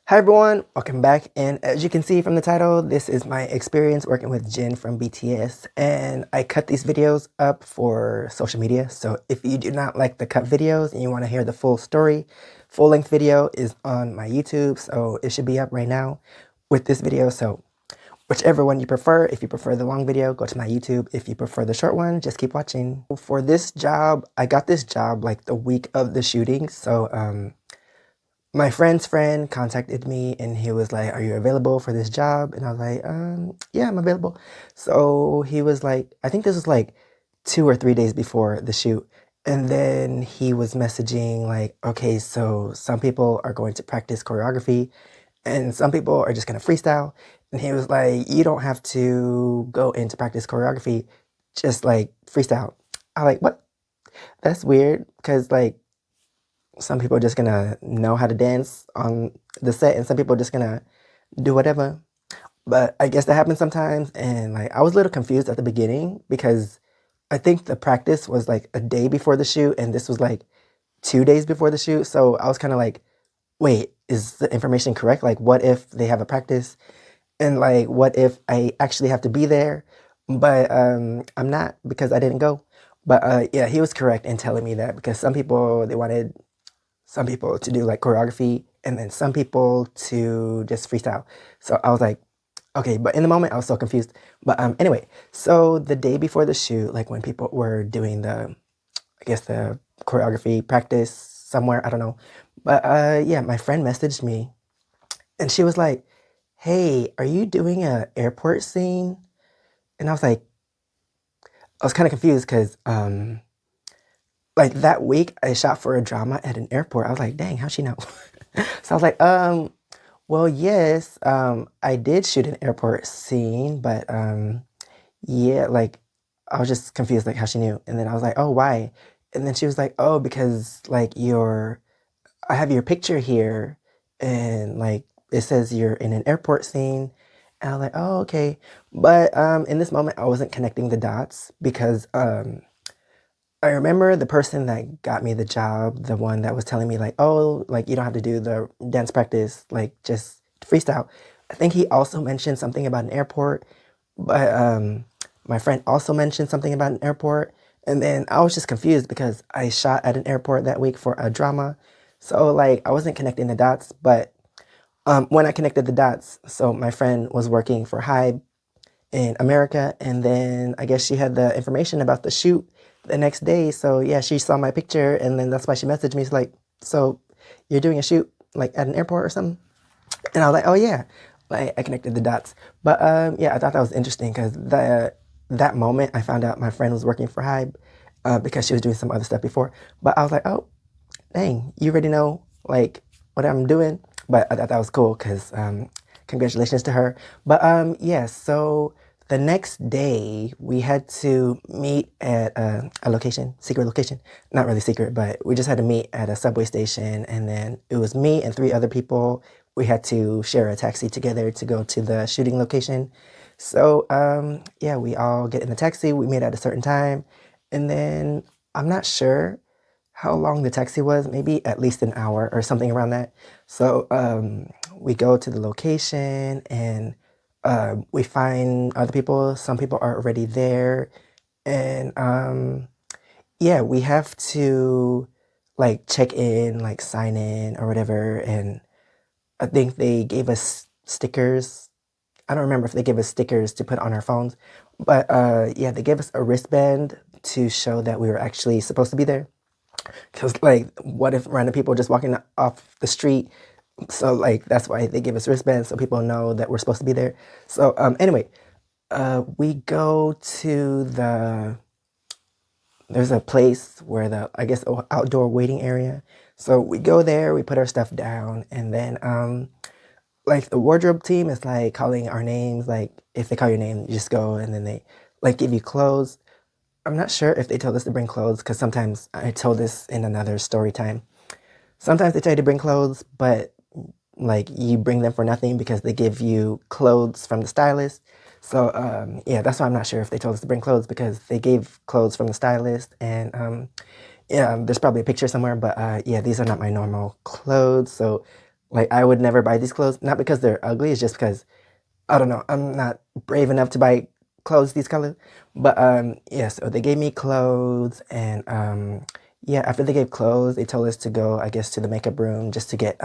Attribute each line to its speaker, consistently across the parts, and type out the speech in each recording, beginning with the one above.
Speaker 1: Hi everyone, welcome back. And as you can see from the title, this is my experience working with Jin from BTS. And I cut these videos up for social media. So if you do not like the cut videos and you want to hear the full story, full length video is on my YouTube. So it should be up right now with this video. So whichever one you prefer, if you prefer the long video, go to my YouTube. If you prefer the short one, just keep watching. For this job, I got this job like the week of the shooting. So, my friend's friend contacted me and he was like, "Are you available for this job?" And I was like, yeah, I'm available." So he was like, I think this was like 2 or 3 days before the shoot. And then he was messaging like, "Okay, so some people are going to practice choreography and some people are just going to freestyle." And he was like, "You don't have to go into practice choreography, just like freestyle." I like, what? That's weird because like, some people are just gonna know how to dance on the set and some people are just gonna do whatever. But I guess that happens sometimes. And like, I was a little confused at the beginning because I think the practice was like a day before the shoot and this was like 2 days before the shoot. So I was kind of like, wait, is the information correct? Like, what if they have a practice? And like, what if I actually have to be there? But I'm not because I didn't go. But yeah, he was correct in telling me that because some people, they wanted some people to do like choreography and then some people to just freestyle. So I was like, okay, but in the moment I was so confused. But anyway, so the day before the shoot, like when people were doing the, I guess the choreography practice somewhere, I don't know. But yeah, my friend messaged me and she was like, "Hey, are you doing a airport scene?" And I was kind of confused because like that week I shot for a drama at an airport. I was like, dang, how'd she know? So I was like, well, yes, I did shoot an airport scene, but yeah, like I was just confused, like how she knew. And then I was like, oh, why? And then she was like, oh, because like I have your picture here, and like it says you're in an airport scene. And I was like, oh, okay. But in this moment, I wasn't connecting the dots because I remember the person that got me the job, the one that was telling me like, "Oh, like you don't have to do the dance practice, like just freestyle." I think he also mentioned something about an airport, but my friend also mentioned something about an airport, and then I was just confused because I shot at an airport that week for a drama, so like I wasn't connecting the dots. But when I connected the dots, so my friend was working for Hybe in America. And then I guess she had the information about the shoot the next day. So yeah, she saw my picture and then that's why she messaged me. She's like, "So you're doing a shoot like at an airport or something?" And I was like, "Oh yeah." Like I connected the dots. But yeah, I thought that was interesting because that moment I found out my friend was working for Hybe because she was doing some other stuff before. But I was like, "Oh, dang, you already know like what I'm doing." But I thought that was cool because congratulations to her. But yeah, so the next day we had to meet at a location, secret location. Not really secret, but we just had to meet at a subway station. And then it was me and three other people. We had to share a taxi together to go to the shooting location. So yeah, we all get in the taxi. We meet at a certain time. And then I'm not sure how long the taxi was, maybe at least an hour or something around that. So we go to the location and we find other people. Some people are already there. And yeah, we have to like check in, like sign in or whatever. And I think they gave us stickers. I don't remember if they gave us stickers to put on our phones. But yeah, they gave us a wristband to show that we were actually supposed to be there. Because, like, what if random people just walking off the street? So, like, that's why they give us wristbands so people know that we're supposed to be there. So, anyway, we go to there's a place where I guess, outdoor waiting area. So we go there, we put our stuff down, and then, like, the wardrobe team is, like, calling our names. Like, if they call your name, you just go, and then they, like, give you clothes. I'm not sure if they told us to bring clothes because sometimes I told this in another story time. Sometimes they tell you to bring clothes, but like you bring them for nothing because they give you clothes from the stylist. So yeah, that's why I'm not sure if they told us to bring clothes because they gave clothes from the stylist. And yeah, there's probably a picture somewhere, but yeah, these are not my normal clothes. So Like I would never buy these clothes, not because they're ugly, it's just because I don't know, I'm not brave enough to buy clothes these colors. But yeah, so they gave me clothes and yeah, after they gave clothes, they told us to go, I guess, to the makeup room just to get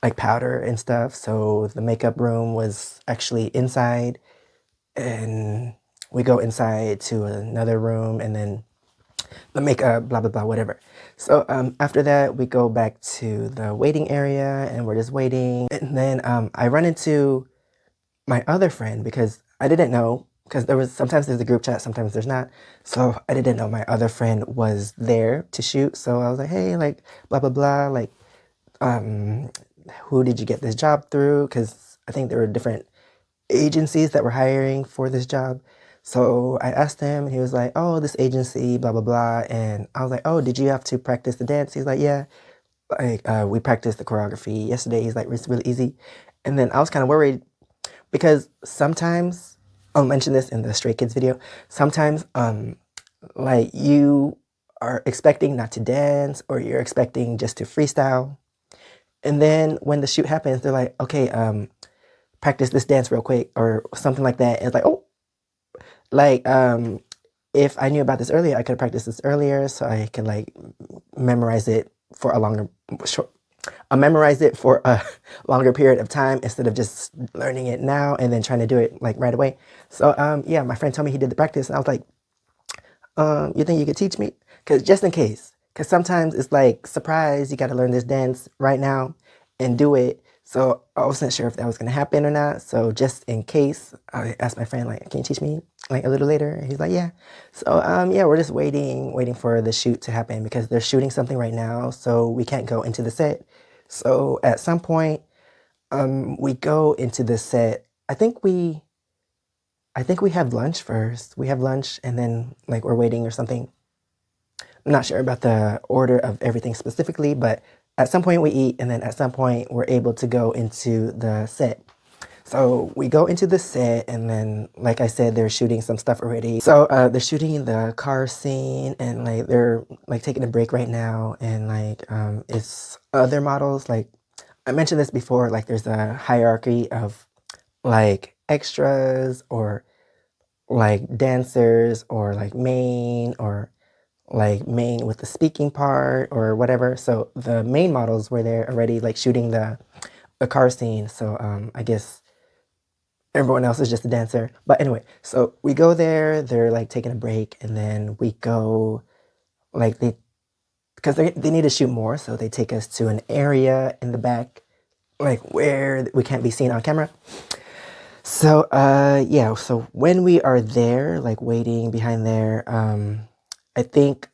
Speaker 1: like powder and stuff. So the makeup room was actually inside, and we go inside to another room and then the makeup, blah blah blah, whatever. So after that, we go back to the waiting area and we're just waiting. And then I run into my other friend because I didn't know, because there was sometimes there's a group chat, sometimes there's not. So I didn't know my other friend was there to shoot. So I was like, hey, like blah blah blah, like um, who did you get this job through? Because I think there were different agencies that were hiring for this job. So I asked him, and he was like, "Oh, this agency, blah blah blah." And I was like, "Oh, did you have to practice the dance?" He's like, "Yeah, like we practiced the choreography yesterday." He's like, "It's really easy." And then I was kind of worried because sometimes I'll mention this in the Stray Kids video. Sometimes, like you are expecting not to dance, or you're expecting just to freestyle, and then when the shoot happens, they're like, "Okay, practice this dance real quick," or something like that. And it's like, oh, like if I knew about this earlier, I could have practiced this earlier, so I could like memorize it for a longer short. Memorize it for a longer period of time instead of just learning it now and then trying to do it like right away. So yeah, my friend told me he did the practice, and I was like, you think you could teach me? Because just in case, because sometimes it's like, surprise, you got to learn this dance right now and do it. So I wasn't sure if that was going to happen or not. So just in case, I asked my friend, like, can you teach me like a little later? And he's like, yeah. So yeah, we're just waiting for the shoot to happen because they're shooting something right now. So we can't go into the set. So at some point, we go into the set. I think we have lunch first. We have lunch and then like we're waiting or something. I'm not sure about the order of everything specifically, but at some point we eat and then at some point we're able to go into the set. So we go into the set and then, like I said, they're shooting some stuff already. So they're shooting the car scene and like they're like taking a break right now, and like it's other models. Like I mentioned this before, like there's a hierarchy of like extras or like dancers or like main with the speaking part or whatever. So the main models were there already like shooting the car scene. So I guess everyone else is just a dancer. But anyway, so we go there, they're like taking a break, and then we go like because they need to shoot more, so they take us to an area in the back, like where we can't be seen on camera. So yeah, so when we are there, like waiting behind there, I think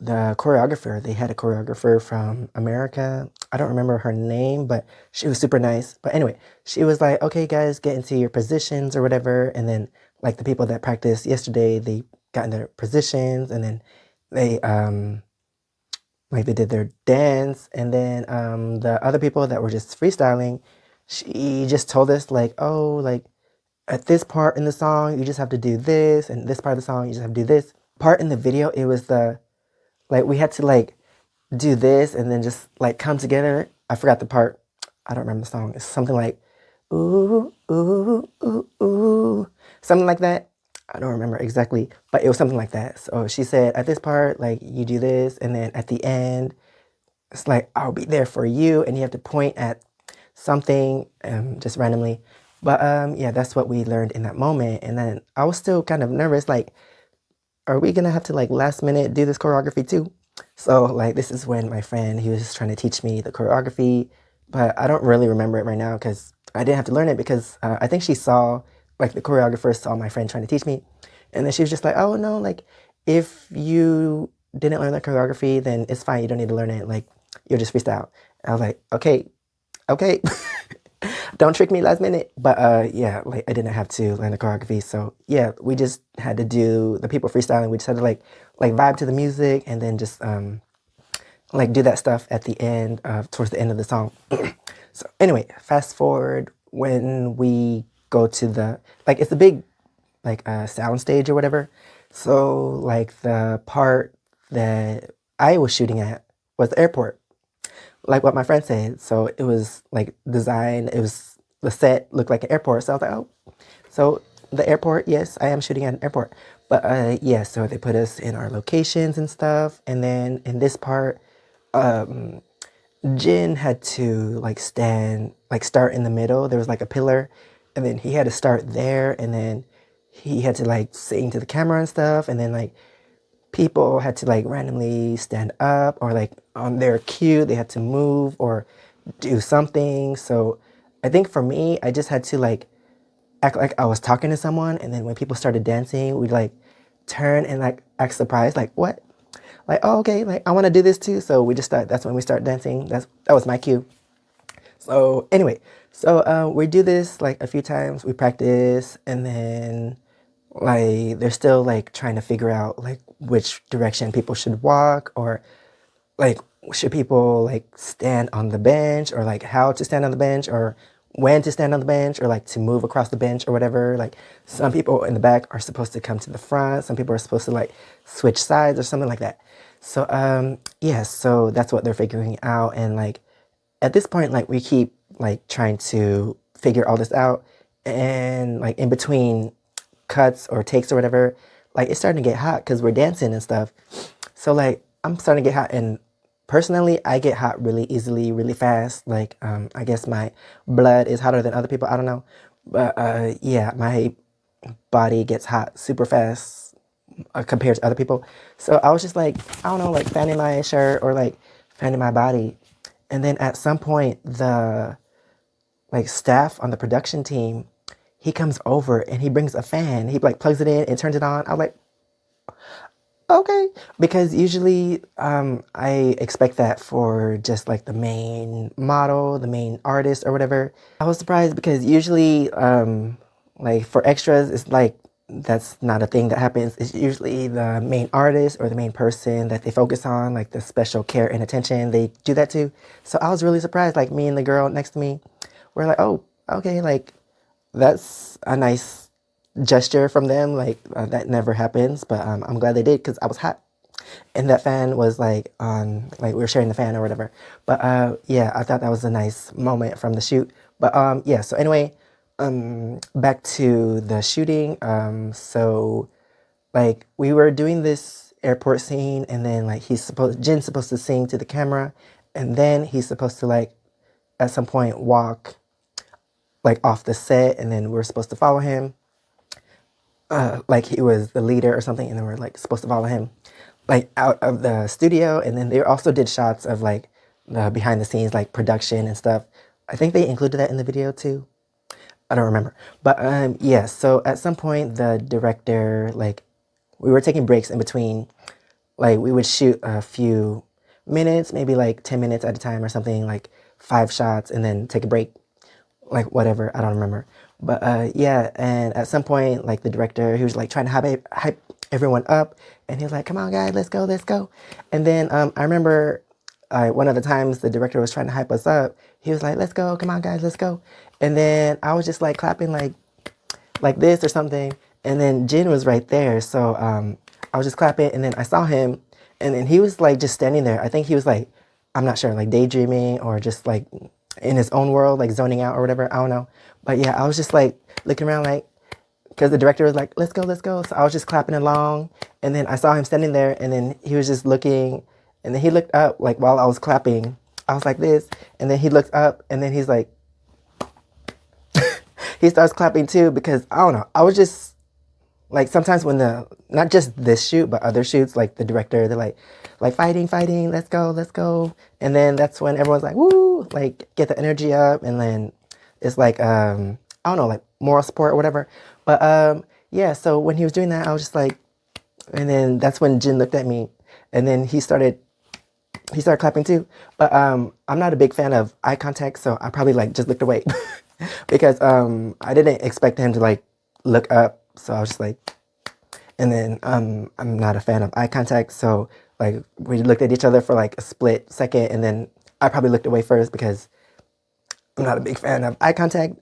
Speaker 1: the choreographer, they had a choreographer from America. I don't remember her name, but she was super nice. But anyway, she was like, okay, guys, get into your positions or whatever. And then like the people that practiced yesterday, they got in their positions, and then they like they did their dance. And then the other people that were just freestyling, she just told us like, oh, like at this part in the song, you just have to do this, and this part of the song, you just have to do this. Part in the video, it was the like we had to like do this and then just like come together. I forgot the part. I don't remember the song. It's something like ooh ooh ooh ooh, something like that. I don't remember exactly, but it was something like that. So she said at this part, like you do this, and then at the end, it's like I'll be there for you, and you have to point at something just randomly. But yeah, that's what we learned in that moment. And then I was still kind of nervous, like, are we gonna have to like last minute do this choreography too? So like this is when my friend, he was just trying to teach me the choreography, but I don't really remember it right now because I didn't have to learn it because I think she saw, like the choreographer saw my friend trying to teach me, and then she was just like, oh no, like if you didn't learn the choreography, then it's fine. You don't need to learn it. Like you'll just freestyle. And I was like, okay, okay. Don't trick me last minute. But yeah, like I didn't have to learn the choreography. So yeah, we just had to do the people freestyling. We just had to like vibe to the music and then just like do that stuff at the end towards the end of the song. So anyway, fast forward when we go to the like it's a big like sound stage or whatever. So like the part that I was shooting at was the airport. like what my friend said. So it was like designed. It was the set looked like an airport. So I was like, oh, so the airport. Yes, I am shooting at an airport. But yeah, so they put us in our locations and stuff. And then in this part, Jin had to like start in the middle. There was like a pillar, and then he had to start there, and then he had to like sing to the camera and stuff, and then like people had to like randomly stand up or like on their cue they had to move or do something. So I think for me, I just had to like act like I was talking to someone, and then when people started dancing, we'd like turn and like act surprised, like what? Like, oh, okay, like I want to do this too. So we just start. That's when we start dancing. That was my cue. So anyway, so we do this like a few times. We practice, and then like they're still like trying to figure out like which direction people should walk, or like should people like stand on the bench, or like how to stand on the bench, or when to stand on the bench, or like to move across the bench or whatever. Like some people in the back are supposed to come to the front. Some people are supposed to like switch sides or something like that. So yeah, so that's what they're figuring out. And like at this point, like we keep like trying to figure all this out, and like in between cuts or takes or whatever, like it's starting to get hot because we're dancing and stuff. So like I'm starting to get hot, and personally I get hot really easily, really fast. Like I guess my blood is hotter than other people. I don't know, but yeah, my body gets hot super fast compared to other people. So I was just like, I don't know, like fanning my shirt or like fanning my body. And then at some point, the like staff on the production team, he comes over and he brings a fan. He like plugs it in and turns it on. I was like, okay, because usually I expect that for just like the main model, the main artist or whatever. I was surprised because usually like for extras, it's like that's not a thing that happens. It's usually the main artist or the main person that they focus on, like the special care and attention they do that to. So I was really surprised. Like me and the girl next to me, we're like, oh, okay, like that's a nice gesture from them. Like that never happens, but I'm glad they did because I was hot, and that fan was like on, like we were sharing the fan or whatever. But yeah, I thought that was a nice moment from the shoot. But yeah, so anyway, back to the shooting. So like we were doing this airport scene, and then like Jin's supposed to sing to the camera, and then he's supposed to like at some point walk like off the set, and then we're supposed to follow him, like he was the leader or something, and then we're like supposed to follow him like out of the studio. And then they also did shots of like the behind the scenes like production and stuff. I think they included that in the video too. I don't remember. But yeah, so at some point the director, like we were taking breaks in between, like we would shoot a few minutes, maybe like 10 minutes at a time or something, like 5 shots, and then take a break, like whatever, I don't remember. But yeah, and at some point, like the director, he was like trying to hype everyone up, and he was like, "Come on, guys, let's go, let's go." And then I remember one of the times the director was trying to hype us up, he was like, "Let's go, come on, guys, let's go." And then I was just like clapping like this or something, and then Jin was right there, so I was just clapping, and then I saw him, and then he was like just standing there. I think he was like, I'm not sure, like daydreaming or just like in his own world, like zoning out or whatever. I don't know. But yeah, I was just like looking around, like, because the director was like, let's go, let's go. So I was just clapping along. And then I saw him standing there, and then he was just looking. And then he looked up, like while I was clapping. I was like this. And then he looked up, and then he's like, he starts clapping too, because I don't know. I was just like, sometimes when not just this shoot, but other shoots, like the director, they're like fighting, fighting, let's go, let's go. And then that's when everyone's like, woo, like get the energy up. And then it's like, I don't know, like moral support or whatever. But yeah, so when he was doing that, I was just like, and then that's when Jin looked at me, and then he started clapping too. But I'm not a big fan of eye contact, so I probably like just looked away because I didn't expect him to like look up. So I was just like, and then I'm not a fan of eye contact, so like we looked at each other for like a split second, and then I probably looked away first because I'm not a big fan of eye contact.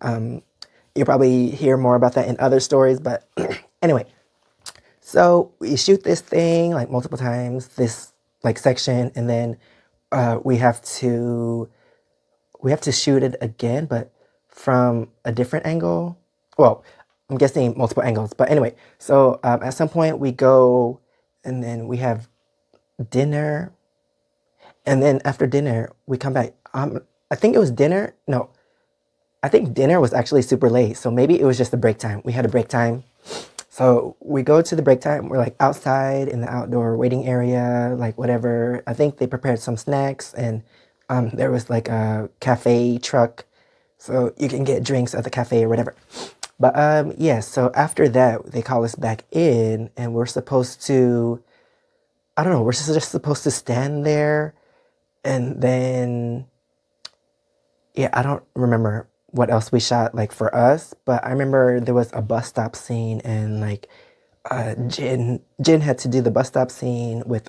Speaker 1: You'll probably hear more about that in other stories, but anyway. So we shoot this thing like multiple times, this like section, and then we have to shoot it again, but from a different angle. Well, I'm guessing multiple angles, but anyway. So at some point we go, and then we have dinner, and then after dinner we come back. I think it was dinner. No, I think dinner was actually super late, so maybe it was just the break time. We had a break time. So we go to the break time. We're like outside in the outdoor waiting area, like whatever. I think they prepared some snacks, and there was like a cafe truck, so you can get drinks at the cafe or whatever. But yeah, so after that, they call us back in, and we're supposed to, I don't know, we're just supposed to stand there, and then yeah, I don't remember what else we shot like for us, but I remember there was a bus stop scene, and like Jin had to do the bus stop scene with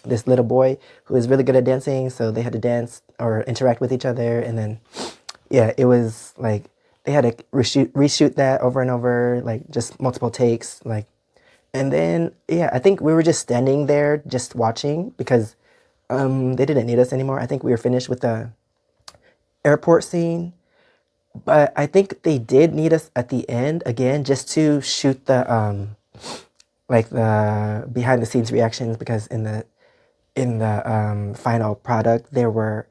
Speaker 1: this little boy who is really good at dancing, so they had to dance or interact with each other, and then yeah, it was like they had to reshoot that over and over, like just multiple takes, like, and then yeah, I think we were just standing there just watching because they didn't need us anymore. I think we were finished with the airport scene, but I think they did need us at the end again just to shoot the like the behind the scenes reactions, because in the final product there were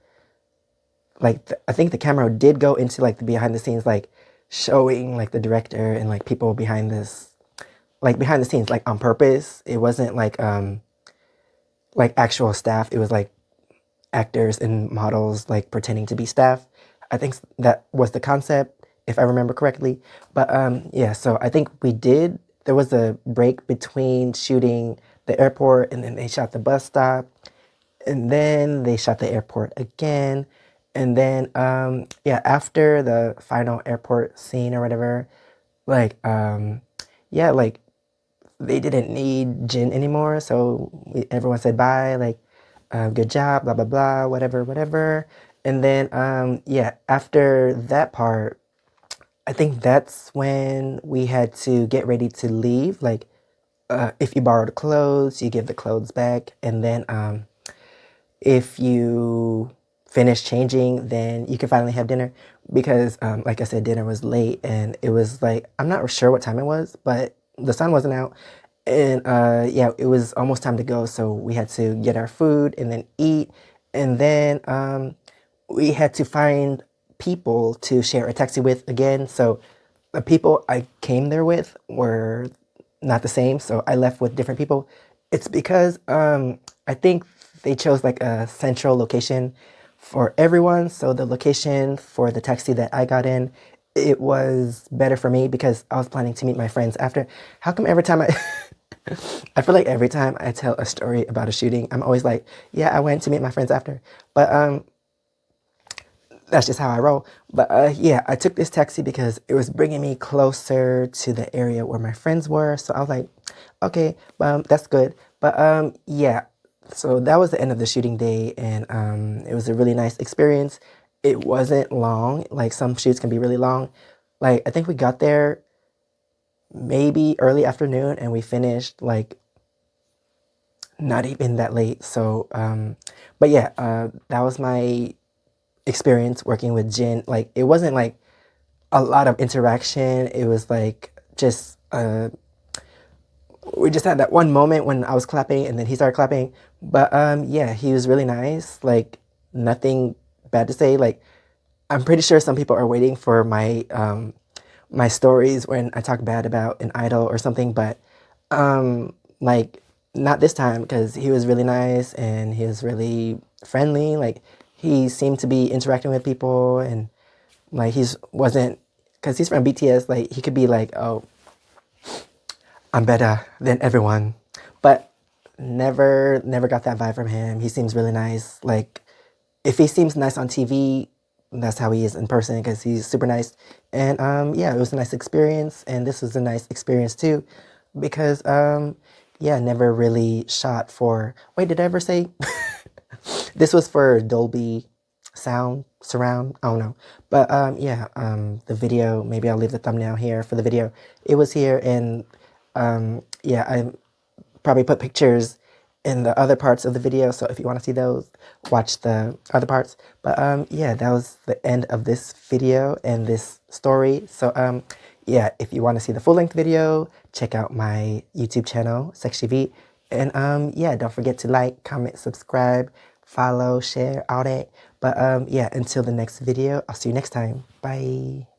Speaker 1: like I think the camera did go into like the behind the scenes, like showing like the director and like people behind this, like behind the scenes, like on purpose. It wasn't like actual staff. It was like actors and models like pretending to be staff. I think that was the concept, if I remember correctly. But yeah, so I think we did. There was a break between shooting the airport, and then they shot the bus stop, and then they shot the airport again, and then yeah, after the final airport scene or whatever, like yeah, like they didn't need Jin anymore, so everyone said bye, like good job, blah blah blah, whatever whatever. And then yeah, after that part, I think that's when we had to get ready to leave. Like if you borrowed clothes, you give the clothes back, and then if you finish changing, then you can finally have dinner, because like I said, dinner was late, and it was like, I'm not sure what time it was, but the sun wasn't out, and yeah, it was almost time to go, so we had to get our food and then eat, and then we had to find people to share a taxi with again. So the people I came there with were not the same, so I left with different people. It's because I think they chose like a central location for everyone. So the location for the taxi that I got in, it was better for me because I was planning to meet my friends after. How come every time I I feel like every time I tell a story about a shooting, I'm always like, yeah, I went to meet my friends after. But that's just how I roll. But yeah, I took this taxi because it was bringing me closer to the area where my friends were. So I was like, okay, that's good. But yeah, so that was the end of the shooting day, and it was a really nice experience. It wasn't long. Like some shoots can be really long. Like I think we got there maybe early afternoon, and we finished like not even that late. So, but yeah, that was my experience working with Jin. Like it wasn't like a lot of interaction. It was like just we just had that one moment when I was clapping and then he started clapping. But yeah, he was really nice. Like nothing bad to say. Like I'm pretty sure some people are waiting for my my stories when I talk bad about an idol or something, but like not this time, because he was really nice and he was really friendly. Like he seemed to be interacting with people, and like he's wasn't, because he's from BTS, like he could be like, oh, I'm better than everyone, but never got that vibe from him. He seems really nice. Like if he seems nice on TV, that's how he is in person, because he's super nice. And yeah, it was a nice experience, and this was a nice experience too, because yeah, never really shot for. Wait, did I ever say this was for Dolby sound surround? I don't know, but yeah, the video. Maybe I'll leave the thumbnail here for the video. It was here, and yeah, I probably put pictures in the other parts of the video. So if you want to see those, watch the other parts. But yeah, that was the end of this video and this story. So yeah, if you want to see the full-length video, check out my YouTube channel, SexGV. And yeah, don't forget to like, comment, subscribe, follow, share, all that. But yeah, until the next video, I'll see you next time. Bye.